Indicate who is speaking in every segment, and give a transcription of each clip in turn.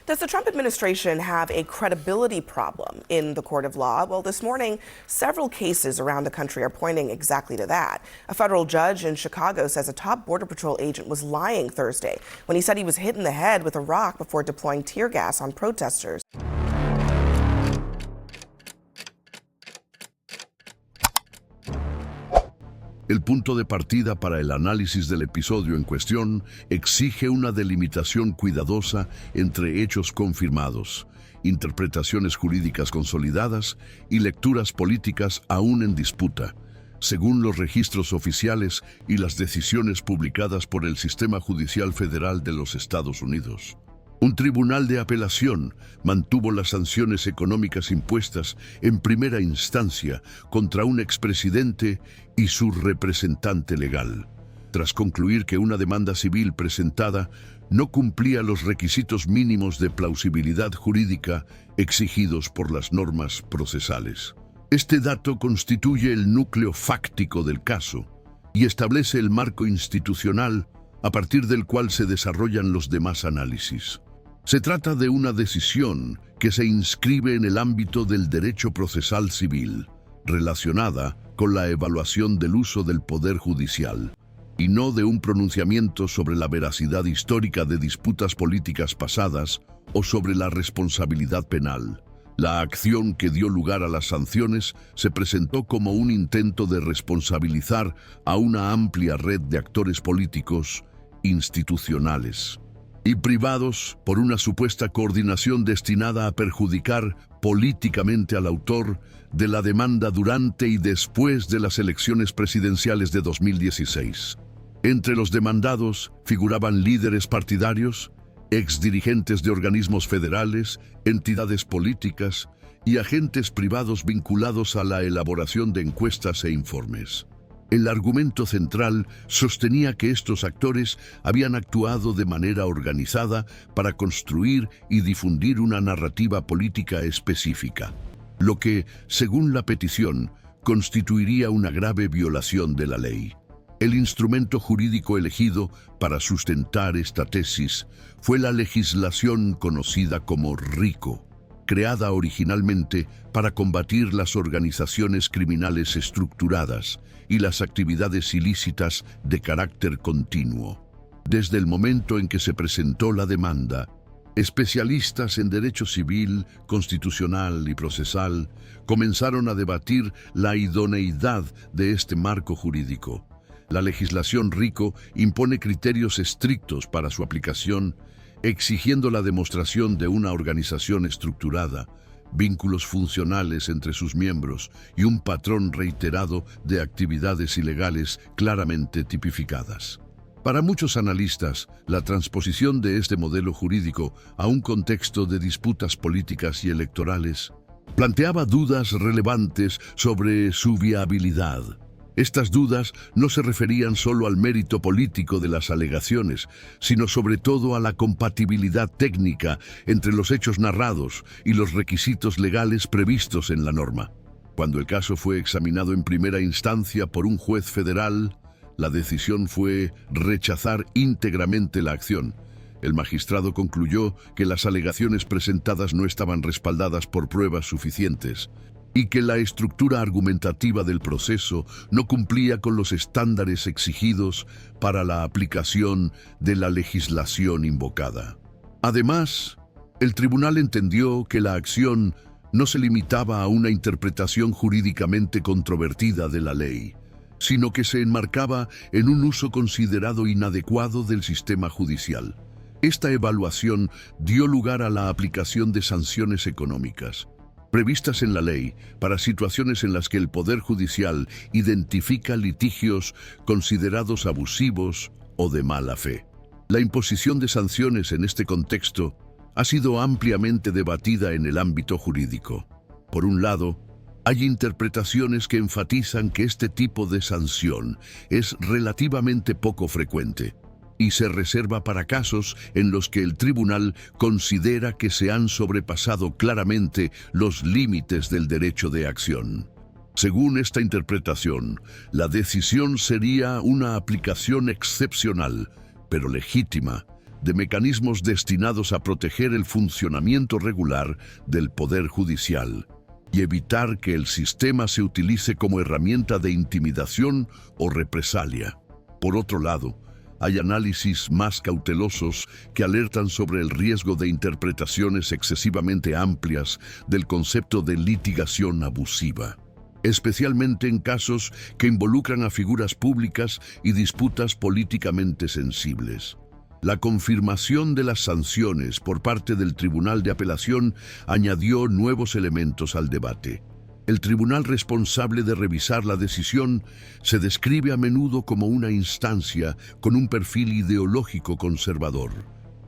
Speaker 1: Does the Trump administration have a credibility problem in the court of law? Well, this morning, several cases around the country are pointing exactly to that. A federal judge in Chicago says a top Border Patrol agent was lying Thursday when he said he was hit in the head with a rock before deploying tear gas on protesters.
Speaker 2: El punto de partida para el análisis del episodio en cuestión exige una delimitación cuidadosa entre hechos confirmados, interpretaciones jurídicas consolidadas y lecturas políticas aún en disputa, según los registros oficiales y las decisiones publicadas por el Sistema Judicial Federal de los Estados Unidos. Un tribunal de apelación mantuvo las sanciones económicas impuestas en primera instancia contra un expresidente y su representante legal, tras concluir que una demanda civil presentada no cumplía los requisitos mínimos de plausibilidad jurídica exigidos por las normas procesales. Este dato constituye el núcleo fáctico del caso y establece el marco institucional a partir del cual se desarrollan los demás análisis. Se trata de una decisión que se inscribe en el ámbito del derecho procesal civil, relacionada con la evaluación del uso del poder judicial, y no de un pronunciamiento sobre la veracidad histórica de disputas políticas pasadas o sobre la responsabilidad penal. La acción que dio lugar a las sanciones se presentó como un intento de responsabilizar a una amplia red de actores políticos, institucionales y privados por una supuesta coordinación destinada a perjudicar políticamente al autor de la demanda durante y después de las elecciones presidenciales de 2016. Entre los demandados figuraban líderes partidarios, exdirigentes de organismos federales, entidades políticas y agentes privados vinculados a la elaboración de encuestas e informes. El argumento central sostenía que estos actores habían actuado de manera organizada para construir y difundir una narrativa política específica, lo que, según la petición, constituiría una grave violación de la ley. El instrumento jurídico elegido para sustentar esta tesis fue la legislación conocida como RICO, creada originalmente para combatir las organizaciones criminales estructuradas y las actividades ilícitas de carácter continuo. Desde el momento en que se presentó la demanda, especialistas en derecho civil, constitucional y procesal comenzaron a debatir la idoneidad de este marco jurídico. La legislación RICO impone criterios estrictos para su aplicación, exigiendo la demostración de una organización estructurada, vínculos funcionales entre sus miembros y un patrón reiterado de actividades ilegales claramente tipificadas. Para muchos analistas, la transposición de este modelo jurídico a un contexto de disputas políticas y electorales planteaba dudas relevantes sobre su viabilidad. Estas dudas no se referían solo al mérito político de las alegaciones, sino sobre todo a la compatibilidad técnica entre los hechos narrados y los requisitos legales previstos en la norma. Cuando el caso fue examinado en primera instancia por un juez federal, la decisión fue rechazar íntegramente la acción. El magistrado concluyó que las alegaciones presentadas no estaban respaldadas por pruebas suficientes y que la estructura argumentativa del proceso no cumplía con los estándares exigidos para la aplicación de la legislación invocada. Además, el tribunal entendió que la acción no se limitaba a una interpretación jurídicamente controvertida de la ley, sino que se enmarcaba en un uso considerado inadecuado del sistema judicial. Esta evaluación dio lugar a la aplicación de sanciones económicas previstas en la ley para situaciones en las que el Poder Judicial identifica litigios considerados abusivos o de mala fe. La imposición de sanciones en este contexto ha sido ampliamente debatida en el ámbito jurídico. Por un lado, hay interpretaciones que enfatizan que este tipo de sanción es relativamente poco frecuente y se reserva para casos en los que el tribunal considera que se han sobrepasado claramente los límites del derecho de acción. Según esta interpretación, la decisión sería una aplicación excepcional, pero legítima, de mecanismos destinados a proteger el funcionamiento regular del Poder Judicial y evitar que el sistema se utilice como herramienta de intimidación o represalia. Por otro lado, hay análisis más cautelosos que alertan sobre el riesgo de interpretaciones excesivamente amplias del concepto de litigación abusiva, especialmente en casos que involucran a figuras públicas y disputas políticamente sensibles. La confirmación de las sanciones por parte del Tribunal de Apelación añadió nuevos elementos al debate. El tribunal responsable de revisar la decisión se describe a menudo como una instancia con un perfil ideológico conservador,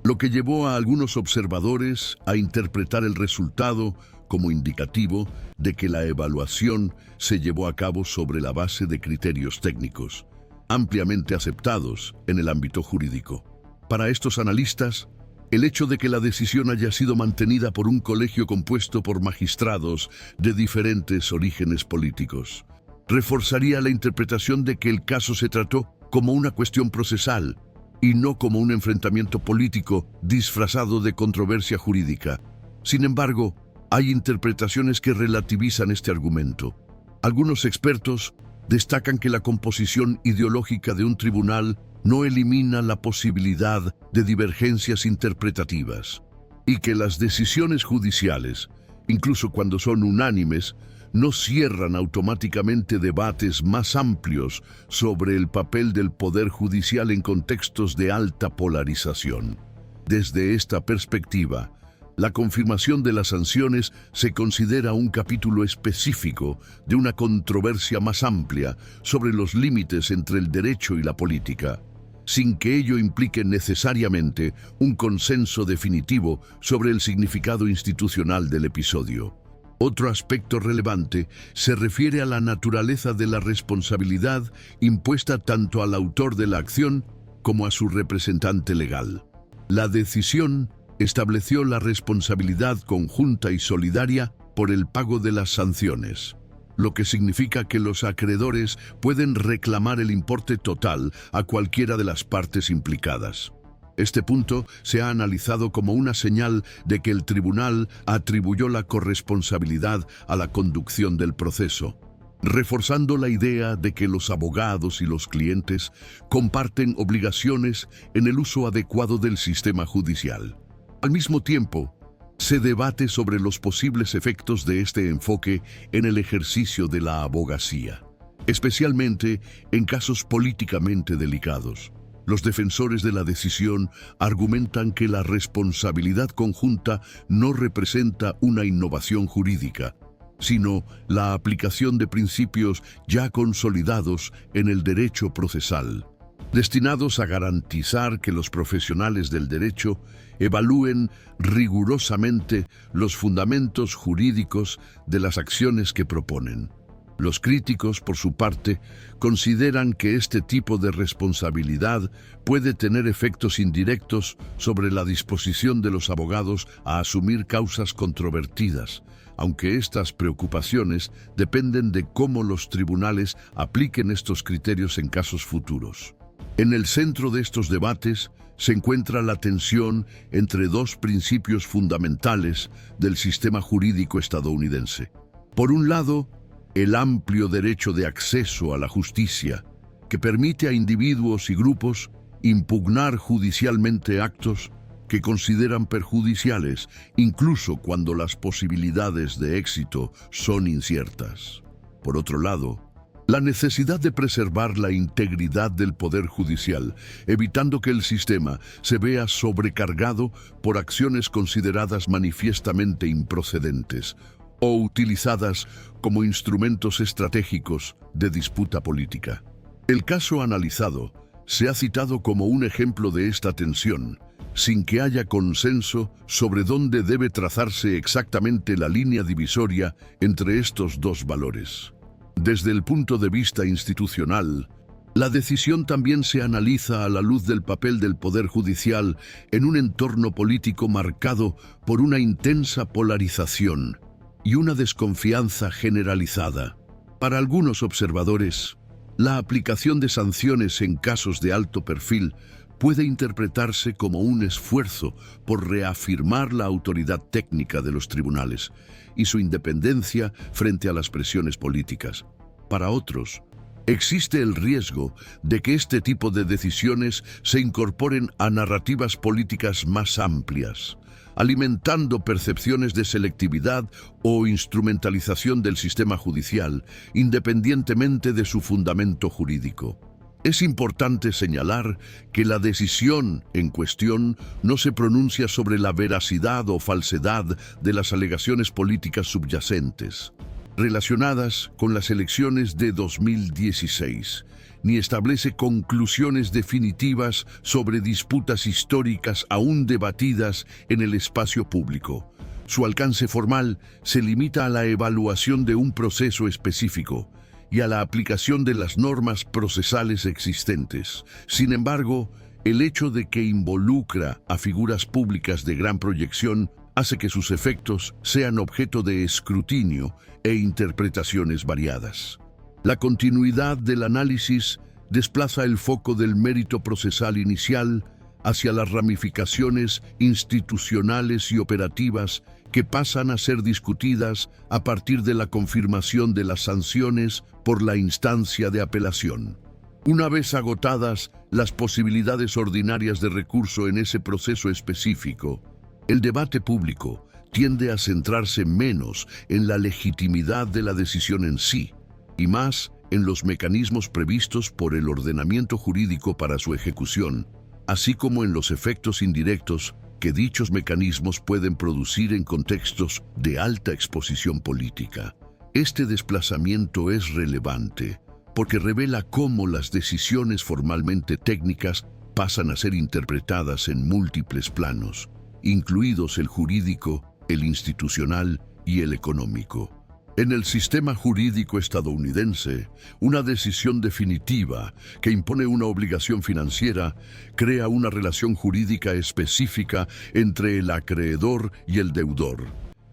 Speaker 2: lo que llevó a algunos observadores a interpretar el resultado como indicativo de que la evaluación se llevó a cabo sobre la base de criterios técnicos, ampliamente aceptados en el ámbito jurídico. Para estos analistas, el hecho de que la decisión haya sido mantenida por un colegio compuesto por magistrados de diferentes orígenes políticos reforzaría la interpretación de que el caso se trató como una cuestión procesal y no como un enfrentamiento político disfrazado de controversia jurídica. Sin embargo, hay interpretaciones que relativizan este argumento. Algunos expertos destacan que la composición ideológica de un tribunal no elimina la posibilidad de divergencias interpretativas y que las decisiones judiciales, incluso cuando son unánimes, no cierran automáticamente debates más amplios sobre el papel del Poder Judicial en contextos de alta polarización. Desde esta perspectiva, la confirmación de las sanciones se considera un capítulo específico de una controversia más amplia sobre los límites entre el derecho y la política, sin que ello implique necesariamente un consenso definitivo sobre el significado institucional del episodio. Otro aspecto relevante se refiere a la naturaleza de la responsabilidad impuesta tanto al autor de la acción como a su representante legal. La decisión estableció la responsabilidad conjunta y solidaria por el pago de las sanciones, lo que significa que los acreedores pueden reclamar el importe total a cualquiera de las partes implicadas. Este punto se ha analizado como una señal de que el tribunal atribuyó la corresponsabilidad a la conducción del proceso, reforzando la idea de que los abogados y los clientes comparten obligaciones en el uso adecuado del sistema judicial. Al mismo tiempo, se debate sobre los posibles efectos de este enfoque en el ejercicio de la abogacía, especialmente en casos políticamente delicados. Los defensores de la decisión argumentan que la responsabilidad conjunta no representa una innovación jurídica, sino la aplicación de principios ya consolidados en el derecho procesal, destinados a garantizar que los profesionales del derecho evalúen rigurosamente los fundamentos jurídicos de las acciones que proponen. Los críticos, por su parte, consideran que este tipo de responsabilidad puede tener efectos indirectos sobre la disposición de los abogados a asumir causas controvertidas, aunque estas preocupaciones dependen de cómo los tribunales apliquen estos criterios en casos futuros. En el centro de estos debates se encuentra la tensión entre dos principios fundamentales del sistema jurídico estadounidense. Por un lado, el amplio derecho de acceso a la justicia, que permite a individuos y grupos impugnar judicialmente actos que consideran perjudiciales, incluso cuando las posibilidades de éxito son inciertas. Por otro lado, la necesidad de preservar la integridad del Poder Judicial, evitando que el sistema se vea sobrecargado por acciones consideradas manifiestamente improcedentes o utilizadas como instrumentos estratégicos de disputa política. El caso analizado se ha citado como un ejemplo de esta tensión, sin que haya consenso sobre dónde debe trazarse exactamente la línea divisoria entre estos dos valores. Desde el punto de vista institucional, la decisión también se analiza a la luz del papel del Poder Judicial en un entorno político marcado por una intensa polarización y una desconfianza generalizada. Para algunos observadores, la aplicación de sanciones en casos de alto perfil puede interpretarse como un esfuerzo por reafirmar la autoridad técnica de los tribunales y su independencia frente a las presiones políticas. Para otros, existe el riesgo de que este tipo de decisiones se incorporen a narrativas políticas más amplias, alimentando percepciones de selectividad o instrumentalización del sistema judicial, independientemente de su fundamento jurídico. Es importante señalar que la decisión en cuestión no se pronuncia sobre la veracidad o falsedad de las alegaciones políticas subyacentes relacionadas con las elecciones de 2016, ni establece conclusiones definitivas sobre disputas históricas aún debatidas en el espacio público. Su alcance formal se limita a la evaluación de un proceso específico y a la aplicación de las normas procesales existentes. Sin embargo, el hecho de que involucra a figuras públicas de gran proyección hace que sus efectos sean objeto de escrutinio e interpretaciones variadas. La continuidad del análisis desplaza el foco del mérito procesal inicial hacia las ramificaciones institucionales y operativas que pasan a ser discutidas a partir de la confirmación de las sanciones por la instancia de apelación. Una vez agotadas las posibilidades ordinarias de recurso en ese proceso específico, el debate público tiende a centrarse menos en la legitimidad de la decisión en sí y más en los mecanismos previstos por el ordenamiento jurídico para su ejecución, así como en los efectos indirectos que dichos mecanismos pueden producir en contextos de alta exposición política. Este desplazamiento es relevante porque revela cómo las decisiones formalmente técnicas pasan a ser interpretadas en múltiples planos, incluidos el jurídico, el institucional y el económico. En el sistema jurídico estadounidense, una decisión definitiva que impone una obligación financiera crea una relación jurídica específica entre el acreedor y el deudor,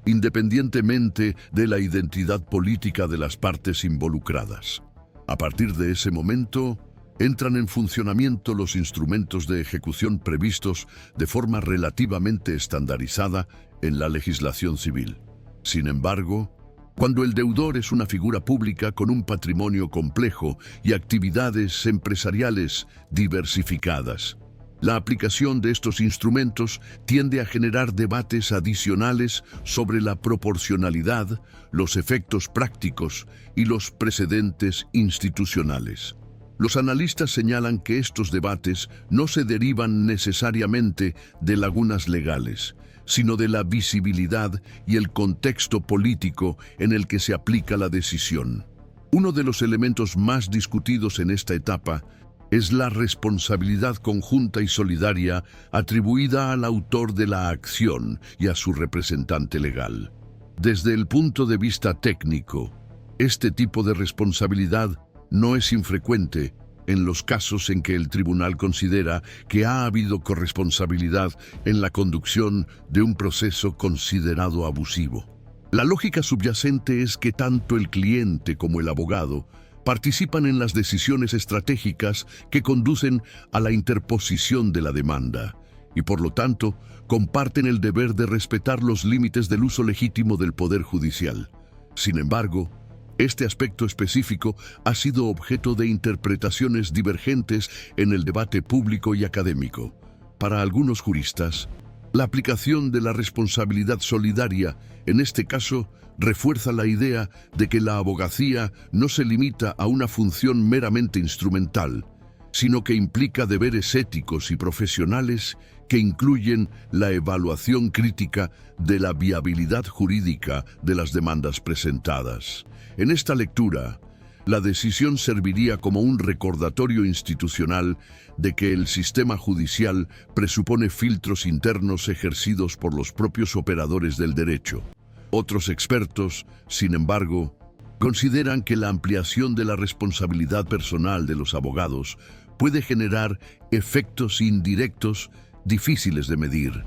Speaker 2: independientemente de la identidad política de las partes involucradas. A partir de ese momento, entran en funcionamiento los instrumentos de ejecución previstos de forma relativamente estandarizada en la legislación civil. Sin embargo, cuando el deudor es una figura pública con un patrimonio complejo y actividades empresariales diversificadas, la aplicación de estos instrumentos tiende a generar debates adicionales sobre la proporcionalidad, los efectos prácticos y los precedentes institucionales. Los analistas señalan que estos debates no se derivan necesariamente de lagunas legales, sino de la visibilidad y el contexto político en el que se aplica la decisión. Uno de los elementos más discutidos en esta etapa es la responsabilidad conjunta y solidaria atribuida al autor de la acción y a su representante legal. Desde el punto de vista técnico, este tipo de responsabilidad no es infrecuente en los casos en que el tribunal considera que ha habido corresponsabilidad en la conducción de un proceso considerado abusivo. La lógica subyacente es que tanto el cliente como el abogado participan en las decisiones estratégicas que conducen a la interposición de la demanda y, por lo tanto, comparten el deber de respetar los límites del uso legítimo del poder judicial. Sin embargo, este aspecto específico ha sido objeto de interpretaciones divergentes en el debate público y académico. Para algunos juristas, la aplicación de la responsabilidad solidaria, en este caso, refuerza la idea de que la abogacía no se limita a una función meramente instrumental, sino que implica deberes éticos y profesionales que incluyen la evaluación crítica de la viabilidad jurídica de las demandas presentadas. En esta lectura, la decisión serviría como un recordatorio institucional de que el sistema judicial presupone filtros internos ejercidos por los propios operadores del derecho. Otros expertos, sin embargo, consideran que la ampliación de la responsabilidad personal de los abogados puede generar efectos indirectos difíciles de medir,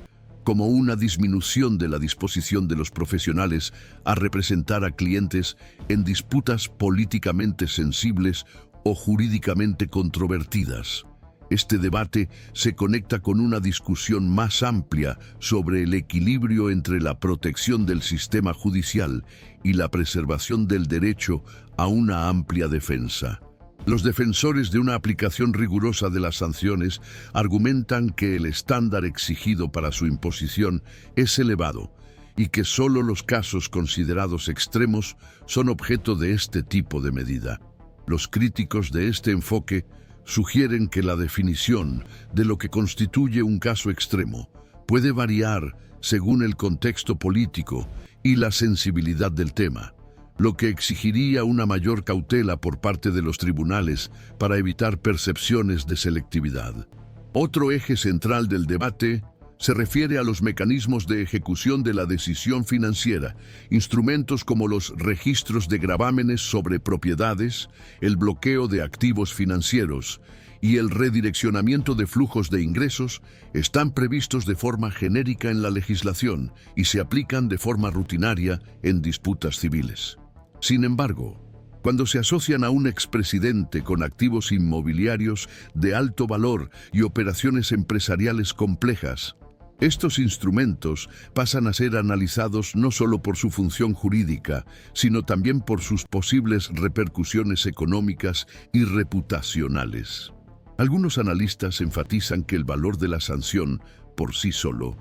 Speaker 2: como una disminución de la disposición de los profesionales a representar a clientes en disputas políticamente sensibles o jurídicamente controvertidas. Este debate se conecta con una discusión más amplia sobre el equilibrio entre la protección del sistema judicial y la preservación del derecho a una amplia defensa. Los defensores de una aplicación rigurosa de las sanciones argumentan que el estándar exigido para su imposición es elevado y que solo los casos considerados extremos son objeto de este tipo de medida. Los críticos de este enfoque sugieren que la definición de lo que constituye un caso extremo puede variar según el contexto político y la sensibilidad del tema, lo que exigiría una mayor cautela por parte de los tribunales para evitar percepciones de selectividad. Otro eje central del debate se refiere a los mecanismos de ejecución de la decisión financiera, instrumentos como los registros de gravámenes sobre propiedades, el bloqueo de activos financieros y el redireccionamiento de flujos de ingresos están previstos de forma genérica en la legislación y se aplican de forma rutinaria en disputas civiles. Sin embargo, cuando se asocian a un expresidente con activos inmobiliarios de alto valor y operaciones empresariales complejas, estos instrumentos pasan a ser analizados no solo por su función jurídica, sino también por sus posibles repercusiones económicas y reputacionales. Algunos analistas enfatizan que el valor de la sanción, por sí solo,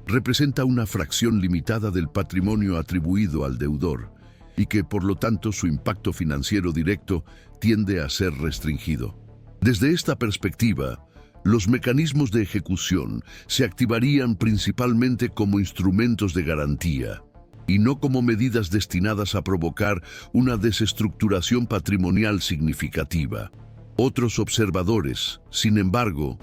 Speaker 2: representa una fracción limitada del patrimonio atribuido al deudor, y que por lo tanto su impacto financiero directo tiende a ser restringido. Desde esta perspectiva, los mecanismos de ejecución se activarían principalmente como instrumentos de garantía y no como medidas destinadas a provocar una desestructuración patrimonial significativa. Otros observadores, sin embargo,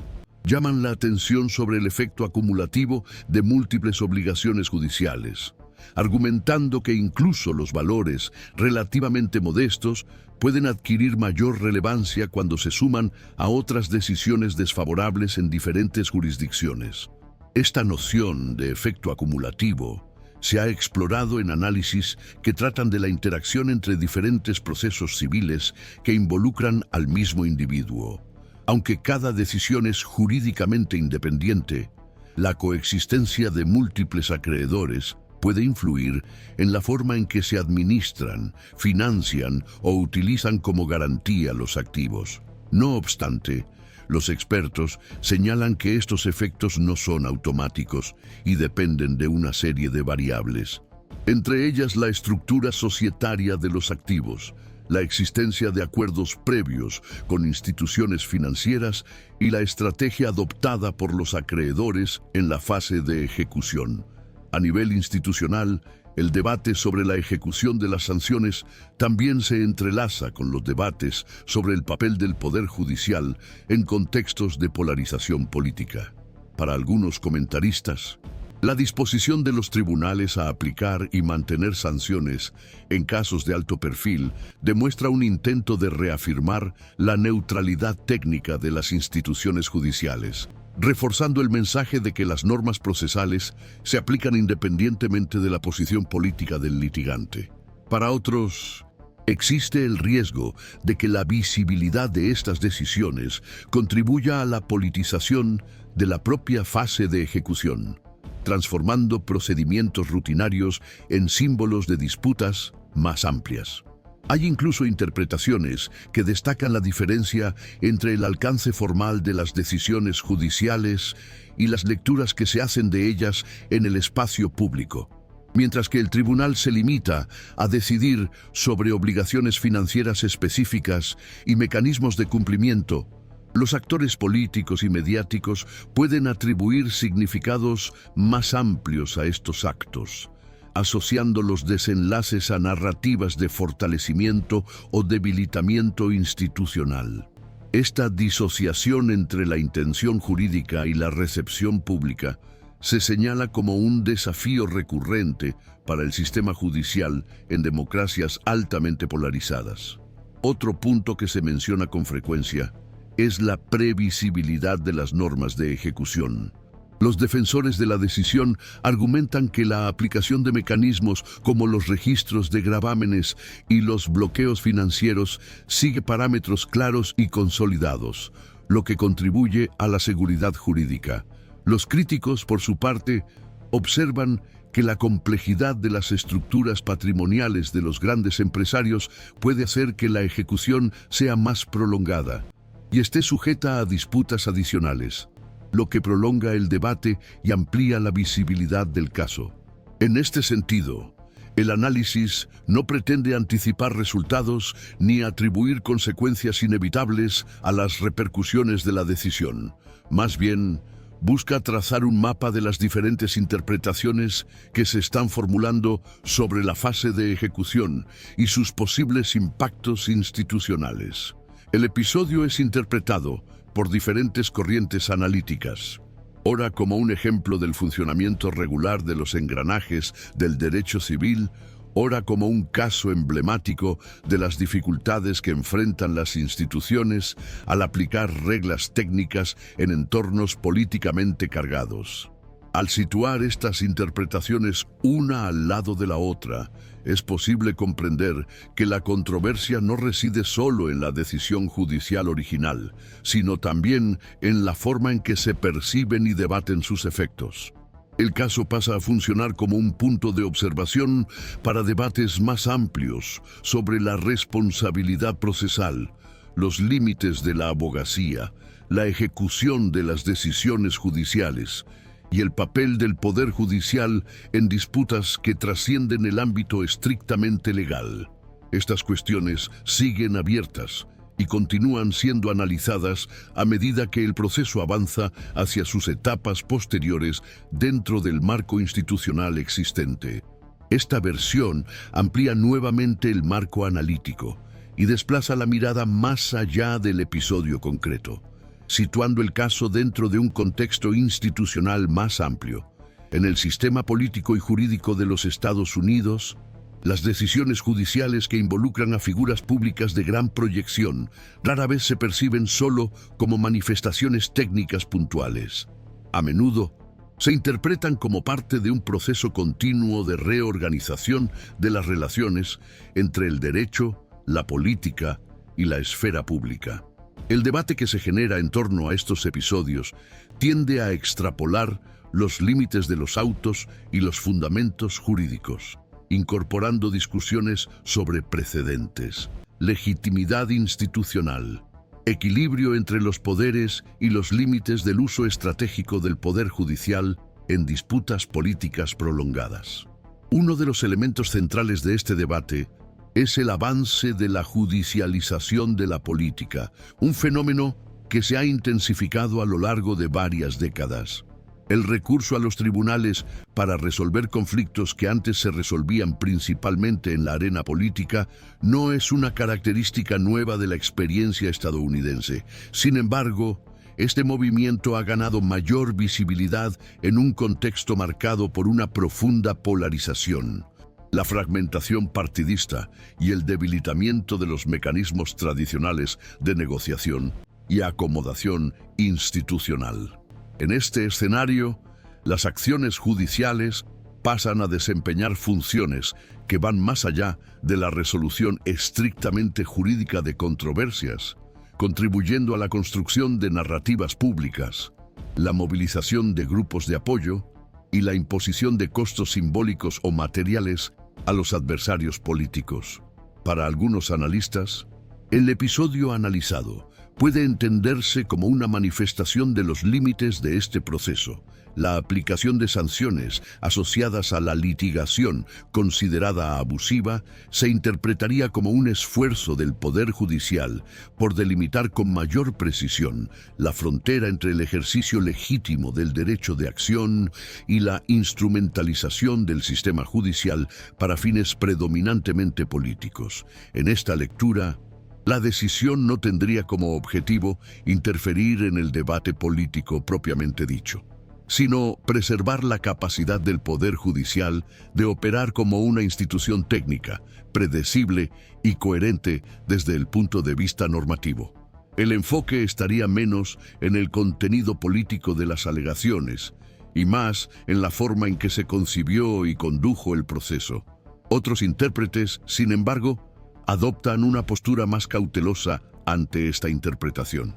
Speaker 2: llaman la atención sobre el efecto acumulativo de múltiples obligaciones judiciales, argumentando que incluso los valores relativamente modestos pueden adquirir mayor relevancia cuando se suman a otras decisiones desfavorables en diferentes jurisdicciones. Esta noción de efecto acumulativo se ha explorado en análisis que tratan de la interacción entre diferentes procesos civiles que involucran al mismo individuo. Aunque cada decisión es jurídicamente independiente, la coexistencia de múltiples acreedores puede influir en la forma en que se administran, financian o utilizan como garantía los activos. No obstante, los expertos señalan que estos efectos no son automáticos y dependen de una serie de variables, entre ellas la estructura societaria de los activos, la existencia de acuerdos previos con instituciones financieras y la estrategia adoptada por los acreedores en la fase de ejecución. A nivel institucional, el debate sobre la ejecución de las sanciones también se entrelaza con los debates sobre el papel del Poder Judicial en contextos de polarización política. Para algunos comentaristas, la disposición de los tribunales a aplicar y mantener sanciones en casos de alto perfil demuestra un intento de reafirmar la neutralidad técnica de las instituciones judiciales, reforzando el mensaje de que las normas procesales se aplican independientemente de la posición política del litigante. Para otros, existe el riesgo de que la visibilidad de estas decisiones contribuya a la politización de la propia fase de ejecución, transformando procedimientos rutinarios en símbolos de disputas más amplias. Hay incluso interpretaciones que destacan la diferencia entre el alcance formal de las decisiones judiciales y las lecturas que se hacen de ellas en el espacio público. Mientras que el tribunal se limita a decidir sobre obligaciones financieras específicas y mecanismos de cumplimiento, los actores políticos y mediáticos pueden atribuir significados más amplios a estos actos, asociando los desenlaces a narrativas de fortalecimiento o debilitamiento institucional. Esta disociación entre la intención jurídica y la recepción pública se señala como un desafío recurrente para el sistema judicial en democracias altamente polarizadas. Otro punto que se menciona con frecuencia es la previsibilidad de las normas de ejecución. Los defensores de la decisión argumentan que la aplicación de mecanismos como los registros de gravámenes y los bloqueos financieros sigue parámetros claros y consolidados, lo que contribuye a la seguridad jurídica. Los críticos, por su parte, observan que la complejidad de las estructuras patrimoniales de los grandes empresarios puede hacer que la ejecución sea más prolongada y esté sujeta a disputas adicionales, lo que prolonga el debate y amplía la visibilidad del caso. En este sentido, el análisis no pretende anticipar resultados ni atribuir consecuencias inevitables a las repercusiones de la decisión. Más bien, busca trazar un mapa de las diferentes interpretaciones que se están formulando sobre la fase de ejecución y sus posibles impactos institucionales. El episodio es interpretado por diferentes corrientes analíticas, ora como un ejemplo del funcionamiento regular de los engranajes del derecho civil, ora como un caso emblemático de las dificultades que enfrentan las instituciones al aplicar reglas técnicas en entornos políticamente cargados. Al situar estas interpretaciones una al lado de la otra, es posible comprender que la controversia no reside solo en la decisión judicial original, sino también en la forma en que se perciben y debaten sus efectos. El caso pasa a funcionar como un punto de observación para debates más amplios sobre la responsabilidad procesal, los límites de la abogacía, la ejecución de las decisiones judiciales y el papel del Poder Judicial en disputas que trascienden el ámbito estrictamente legal. Estas cuestiones siguen abiertas y continúan siendo analizadas a medida que el proceso avanza hacia sus etapas posteriores dentro del marco institucional existente. Esta versión amplía nuevamente el marco analítico y desplaza la mirada más allá del episodio concreto, situando el caso dentro de un contexto institucional más amplio. En el sistema político y jurídico de los Estados Unidos, las decisiones judiciales que involucran a figuras públicas de gran proyección rara vez se perciben solo como manifestaciones técnicas puntuales. A menudo, se interpretan como parte de un proceso continuo de reorganización de las relaciones entre el derecho, la política y la esfera pública. El debate que se genera en torno a estos episodios tiende a extrapolar los límites de los autos y los fundamentos jurídicos, incorporando discusiones sobre precedentes, legitimidad institucional, equilibrio entre los poderes y los límites del uso estratégico del poder judicial en disputas políticas prolongadas. Uno de los elementos centrales de este debate es el avance de la judicialización de la política, un fenómeno que se ha intensificado a lo largo de varias décadas. El recurso a los tribunales para resolver conflictos que antes se resolvían principalmente en la arena política no es una característica nueva de la experiencia estadounidense. Sin embargo, este movimiento ha ganado mayor visibilidad en un contexto marcado por una profunda polarización, la fragmentación partidista y el debilitamiento de los mecanismos tradicionales de negociación y acomodación institucional. En este escenario, las acciones judiciales pasan a desempeñar funciones que van más allá de la resolución estrictamente jurídica de controversias, contribuyendo a la construcción de narrativas públicas, la movilización de grupos de apoyo y la imposición de costos simbólicos o materiales a los adversarios políticos. Para algunos analistas, el episodio analizado puede entenderse como una manifestación de los límites de este proceso. La aplicación de sanciones asociadas a la litigación considerada abusiva se interpretaría como un esfuerzo del Poder Judicial por delimitar con mayor precisión la frontera entre el ejercicio legítimo del derecho de acción y la instrumentalización del sistema judicial para fines predominantemente políticos. En esta lectura, la decisión no tendría como objetivo interferir en el debate político propiamente dicho, sino preservar la capacidad del Poder Judicial de operar como una institución técnica, predecible y coherente desde el punto de vista normativo. El enfoque estaría menos en el contenido político de las alegaciones y más en la forma en que se concibió y condujo el proceso. Otros intérpretes, sin embargo, adoptan una postura más cautelosa ante esta interpretación.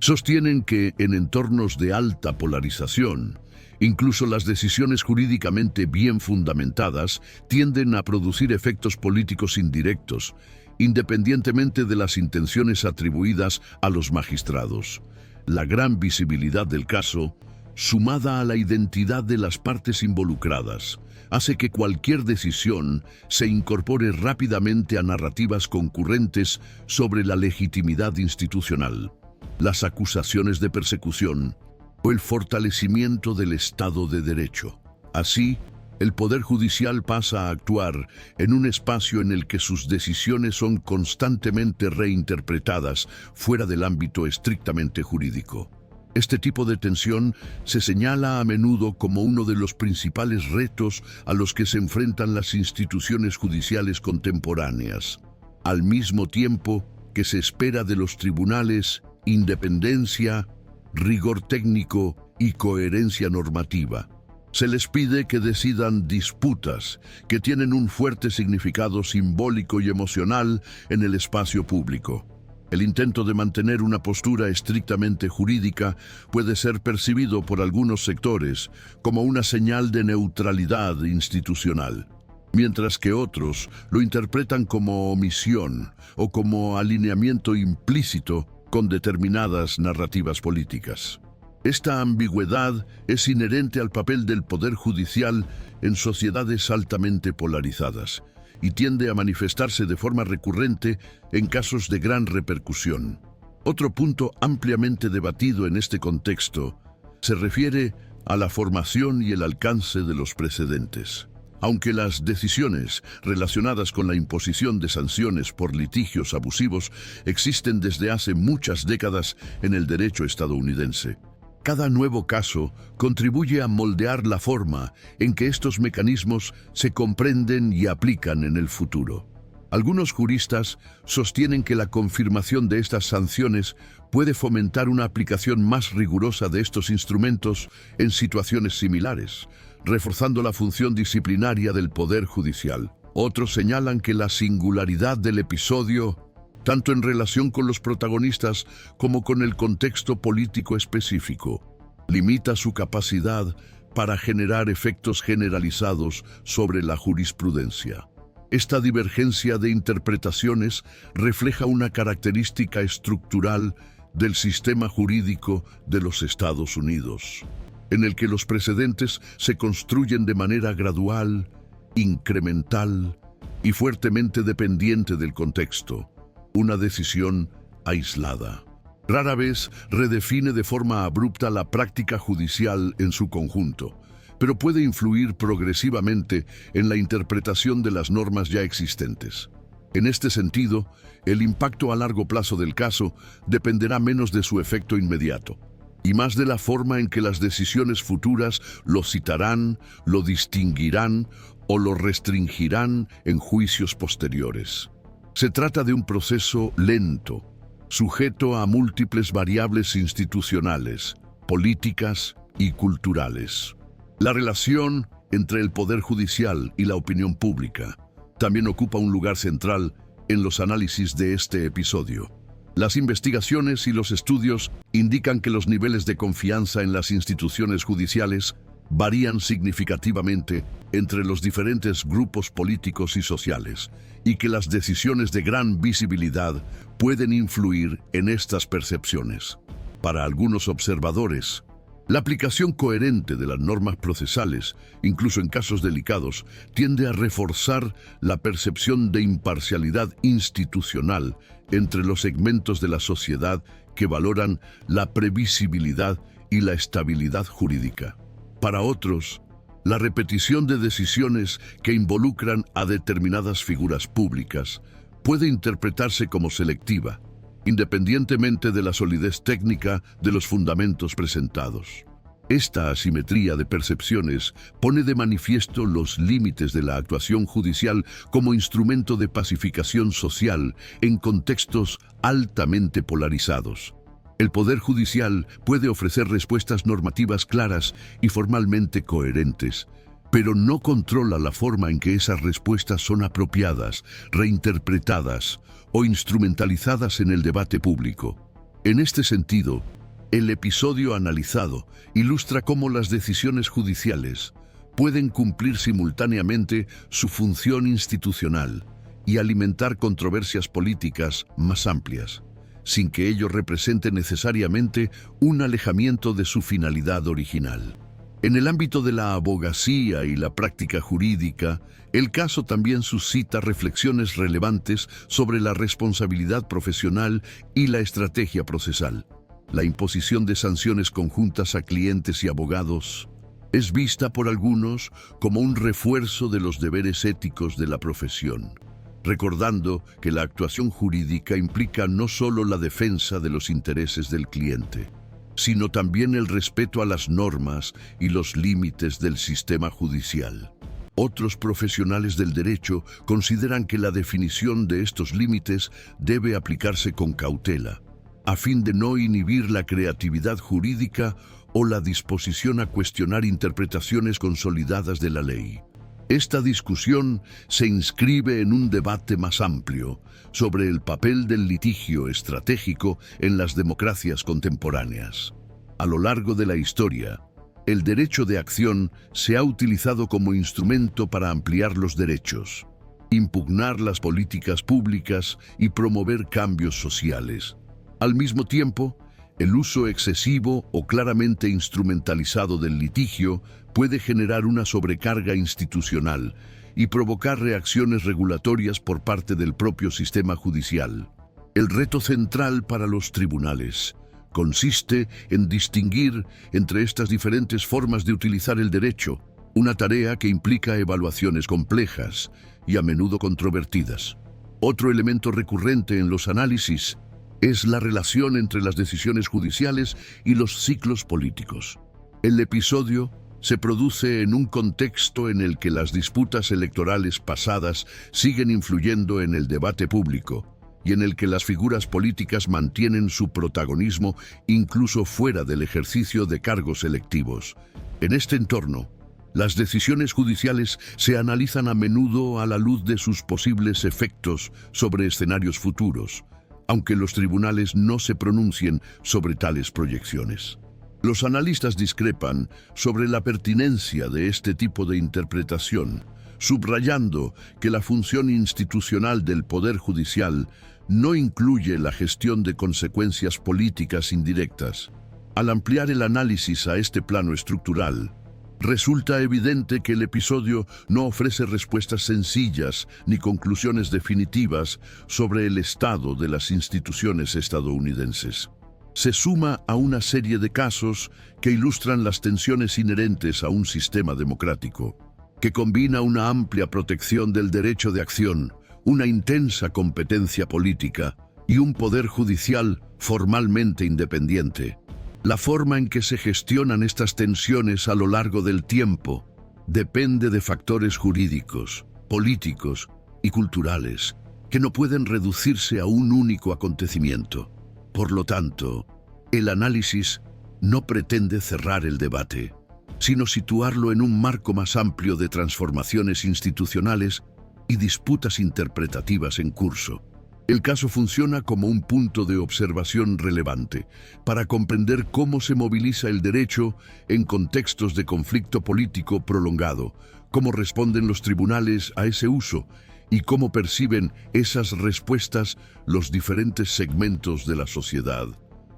Speaker 2: Sostienen que en entornos de alta polarización, incluso las decisiones jurídicamente bien fundamentadas tienden a producir efectos políticos indirectos, independientemente de las intenciones atribuidas a los magistrados. La gran visibilidad del caso, sumada a la identidad de las partes involucradas, hace que cualquier decisión se incorpore rápidamente a narrativas concurrentes sobre la legitimidad institucional, las acusaciones de persecución o el fortalecimiento del Estado de Derecho. Así, el Poder Judicial pasa a actuar en un espacio en el que sus decisiones son constantemente reinterpretadas fuera del ámbito estrictamente jurídico. Este tipo de tensión se señala a menudo como uno de los principales retos a los que se enfrentan las instituciones judiciales contemporáneas. Al mismo tiempo que se espera de los tribunales independencia, rigor técnico y coherencia normativa, se les pide que decidan disputas que tienen un fuerte significado simbólico y emocional en el espacio público. El intento de mantener una postura estrictamente jurídica puede ser percibido por algunos sectores como una señal de neutralidad institucional, mientras que otros lo interpretan como omisión o como alineamiento implícito con determinadas narrativas políticas. Esta ambigüedad es inherente al papel del Poder Judicial en sociedades altamente polarizadas y tiende a manifestarse de forma recurrente en casos de gran repercusión. Otro punto ampliamente debatido en este contexto se refiere a la formación y el alcance de los precedentes. Aunque las decisiones relacionadas con la imposición de sanciones por litigios abusivos existen desde hace muchas décadas en el derecho estadounidense, cada nuevo caso contribuye a moldear la forma en que estos mecanismos se comprenden y aplican en el futuro. Algunos juristas sostienen que la confirmación de estas sanciones puede fomentar una aplicación más rigurosa de estos instrumentos en situaciones similares, reforzando la función disciplinaria del Poder Judicial. Otros señalan que la singularidad del episodio, tanto en relación con los protagonistas como con el contexto político específico, limita su capacidad para generar efectos generalizados sobre la jurisprudencia. Esta divergencia de interpretaciones refleja una característica estructural del sistema jurídico de los Estados Unidos, en el que los precedentes se construyen de manera gradual, incremental y fuertemente dependiente del contexto. Una decisión aislada rara vez redefine de forma abrupta la práctica judicial en su conjunto, pero puede influir progresivamente en la interpretación de las normas ya existentes. En este sentido, el impacto a largo plazo del caso dependerá menos de su efecto inmediato y más de la forma en que las decisiones futuras lo citarán, lo distinguirán o lo restringirán en juicios posteriores. Se trata de un proceso lento, sujeto a múltiples variables institucionales, políticas y culturales. La relación entre el Poder Judicial y la opinión pública también ocupa un lugar central en los análisis de este episodio. Las investigaciones y los estudios indican que los niveles de confianza en las instituciones judiciales varían significativamente entre los diferentes grupos políticos y sociales, y que las decisiones de gran visibilidad pueden influir en estas percepciones. Para algunos observadores, la aplicación coherente de las normas procesales, incluso en casos delicados, tiende a reforzar la percepción de imparcialidad institucional entre los segmentos de la sociedad que valoran la previsibilidad y la estabilidad jurídica. Para otros, la repetición de decisiones que involucran a determinadas figuras públicas puede interpretarse como selectiva, independientemente de la solidez técnica de los fundamentos presentados. Esta asimetría de percepciones pone de manifiesto los límites de la actuación judicial como instrumento de pacificación social en contextos altamente polarizados. El Poder Judicial puede ofrecer respuestas normativas claras y formalmente coherentes, pero no controla la forma en que esas respuestas son apropiadas, reinterpretadas o instrumentalizadas en el debate público. En este sentido, el episodio analizado ilustra cómo las decisiones judiciales pueden cumplir simultáneamente su función institucional y alimentar controversias políticas más amplias, sin que ello represente necesariamente un alejamiento de su finalidad original. En el ámbito de la abogacía y la práctica jurídica, el caso también suscita reflexiones relevantes sobre la responsabilidad profesional y la estrategia procesal. La imposición de sanciones conjuntas a clientes y abogados es vista por algunos como un refuerzo de los deberes éticos de la profesión, recordando que la actuación jurídica implica no solo la defensa de los intereses del cliente, sino también el respeto a las normas y los límites del sistema judicial. Otros profesionales del derecho consideran que la definición de estos límites debe aplicarse con cautela, a fin de no inhibir la creatividad jurídica o la disposición a cuestionar interpretaciones consolidadas de la ley. Esta discusión se inscribe en un debate más amplio sobre el papel del litigio estratégico en las democracias contemporáneas. A lo largo de la historia, el derecho de acción se ha utilizado como instrumento para ampliar los derechos, impugnar las políticas públicas y promover cambios sociales. Al mismo tiempo, el uso excesivo o claramente instrumentalizado del litigio puede generar una sobrecarga institucional y provocar reacciones regulatorias por parte del propio sistema judicial. El reto central para los tribunales consiste en distinguir entre estas diferentes formas de utilizar el derecho, una tarea que implica evaluaciones complejas y a menudo controvertidas. Otro elemento recurrente en los análisis es la relación entre las decisiones judiciales y los ciclos políticos. El episodio se produce en un contexto en el que las disputas electorales pasadas siguen influyendo en el debate público y en el que las figuras políticas mantienen su protagonismo incluso fuera del ejercicio de cargos electivos. En este entorno, las decisiones judiciales se analizan a menudo a la luz de sus posibles efectos sobre escenarios futuros, aunque los tribunales no se pronuncien sobre tales proyecciones. Los analistas discrepan sobre la pertinencia de este tipo de interpretación, subrayando que la función institucional del Poder Judicial no incluye la gestión de consecuencias políticas indirectas. Al ampliar el análisis a este plano estructural, resulta evidente que el episodio no ofrece respuestas sencillas ni conclusiones definitivas sobre el estado de las instituciones estadounidenses. Se suma a una serie de casos que ilustran las tensiones inherentes a un sistema democrático, que combina una amplia protección del derecho de acción, una intensa competencia política y un poder judicial formalmente independiente. La forma en que se gestionan estas tensiones a lo largo del tiempo depende de factores jurídicos, políticos y culturales que no pueden reducirse a un único acontecimiento. Por lo tanto, el análisis no pretende cerrar el debate, sino situarlo en un marco más amplio de transformaciones institucionales y disputas interpretativas en curso. El caso funciona como un punto de observación relevante para comprender cómo se moviliza el derecho en contextos de conflicto político prolongado, cómo responden los tribunales a ese uso y cómo perciben esas respuestas los diferentes segmentos de la sociedad.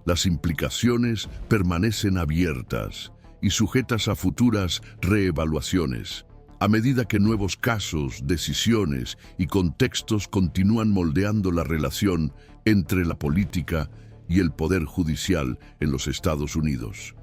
Speaker 2: Las implicaciones permanecen abiertas y sujetas a futuras reevaluaciones, a medida que nuevos casos, decisiones y contextos continúan moldeando la relación entre la política y el poder judicial en los Estados Unidos.